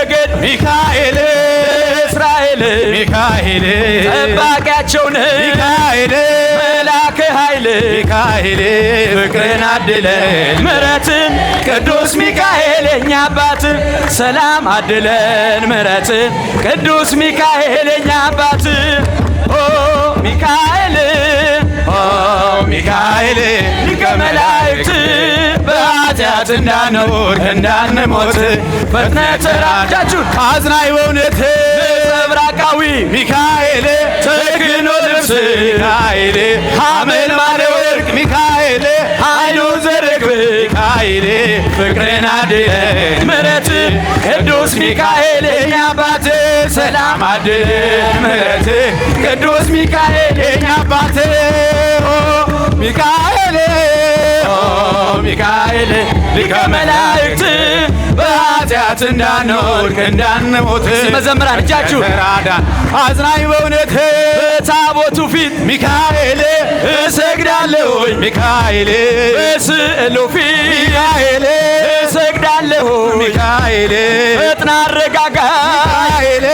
ነገድ ሚካኤል እስራኤል ሚካኤል ጠባቂያቸው ነህ ሚካኤል መላከ ኃይል ሚካኤል ፍቅርን አድለን ምሕረትን ቅዱስ ሚካኤል የኛ አባት ሰላም አድለን ምሕረትን ቅዱስ ሚካኤል የኛ አባት ኦ ሚካኤል ሚካኤል ሊቀ መላእክት በኃጢአት እንዳንወድቅ እንዳንሞት ፈጥነህ ተራዳችሁ አዝናኝ በእውነት ነጸብራቃዊ ሚካኤል ተክህኖ ልብስ ሚካኤል ሐመልማለ ወርቅ ሚካኤል ኃይሉ ዘርግብ ሚካኤል ፍቅርን አድለን ምሕረትን ቅዱስ ሚካኤል የኛ አባት ሰላም አድለን ምሕረትን ቅዱስ ሚካኤል የኛ አባት ሚካኤል ሚካኤል ሊቀ መላእክት በኃጢአት እንዳንወድቅ እንዳንሞት መዘምራን እጃችሁ ተራዳን አዝናኝ በእውነት በታቦቱ ፊት ሚካኤል እሰግዳለሁ ሚካኤል በስዕሉ ፊት ሚካኤል እሰግዳለሁ ሚካኤል ፈጥና አረጋጋ ሚካኤል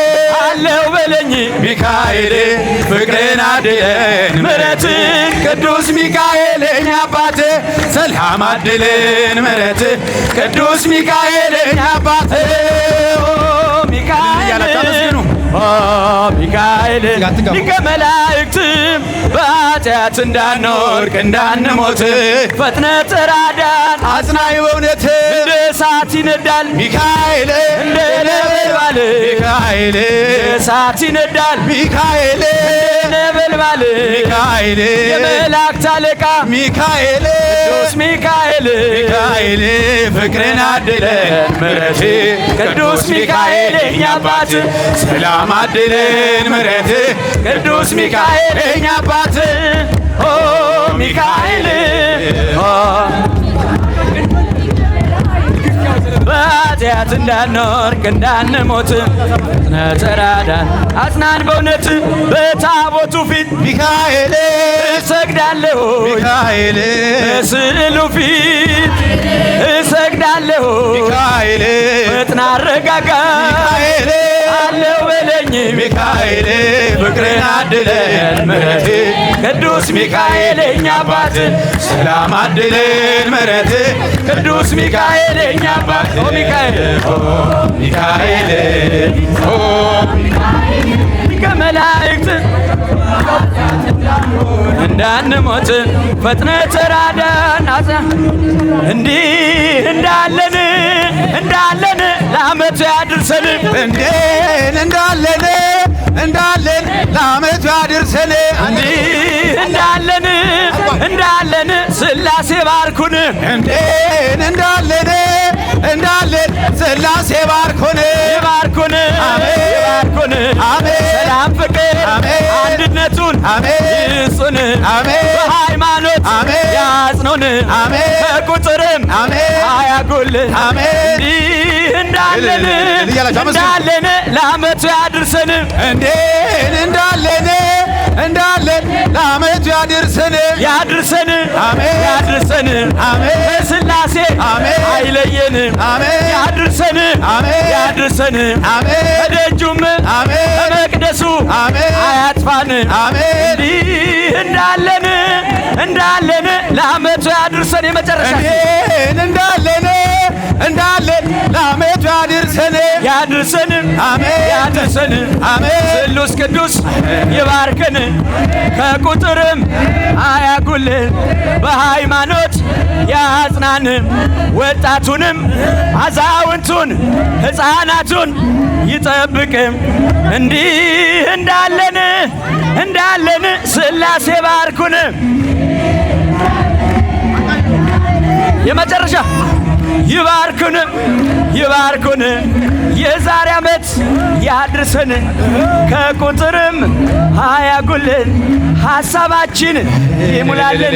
አለው በለኝ ሚካኤል ፍቅርን አድለን ምሕረትን ቅዱስ ሚካኤል የኛ አባት ሰላም አድለን ምሕረት ቅዱስ ሚካኤል የኛ አባት ሚካኤል ሚካኤል ሊቀ መላእክት በኃጢአት እንዳንወድቅ እንዳንሞት ፈጥነህ ተራዳን አጽናኝ በእውነት እንደ እሳት ይነዳል ሚካኤል እንደ ነበልባል ሚካኤል እሳት ይነዳል ሚካኤል ነበልባል ሚካኤል የመላእክት አለቃ ሚካኤል ቅዱስ ሚካኤል ሚካኤል ፍቅርን አድለን ምሕረት ቅዱስ ሚካኤል የኛ አባት ሰላም አድለን ምሕረት ቅዱስ ሚካኤል የኛ አባት ኦ ሚካኤል በኃጢአት እንዳንወድቅ እንዳንሞት ፈጥነህ ተራዳን አጽናን በእውነት በታቦቱ ፊት ሚካኤል እሰግዳለሁ ሚካኤል በስዕሉ ፊት እሰግዳለሁ ሚካኤል ፈጥና አረጋጋ ሚካኤል አለው በለኝ ሚካኤል ፍቅርን አድለን ምሕረት ቅዱስ ሚካኤል የኛ አባት ሰላም አድለን ምሕረት ቅዱስ ሚካኤል የኛ አባት ኦ ሚካኤል ሚካኤል ሊቀ መላእክት እንዳንሞት ፈጥነህ ተራዳን እንዲህ እንዳለን ለዓመቱ ያድርሰን እንዳለን ለዓመቱ ያድርሰን እንዲህ እንዳለን ሥላሴ ባርኩን እንዳለን ሥላሴ ባርኩን ይባርኩን ይባርኩን ሰላም ፍቅር አንድነቱን ይስጡን በሃይማኖት ያጽኑን ከቁጥርም አያጎልን እንዲህ እንዳለን ለዓመቱ ያድርሰን እንዳለን ለዓመቱ ያድርሰን ያድርሰን ከሥላሴ አይለየን ያድርሰን ከደጁም ከመቅደሱ አያጥፋን እንዲህ እንዳለን ለዓመቱ ያድርሰን የመጨረሻ እንዳለን ለዓመቱ ያድርሰን ያድርሰን ስሉስ ቅዱስ ይባርከን ከቁጥርም አያጉልን በሃይማኖት ያጽናን ወጣቱንም አዛውንቱን ሕፃናቱን ይጠብቅም እንዲህ እንዳለን ሥላሴ ባርኩን የመጨረሻ ይባርኩን የዛሬ ዓመት ያድርሰን ከቁጥርም አያጉልን ሐሳባችን ይሙላልን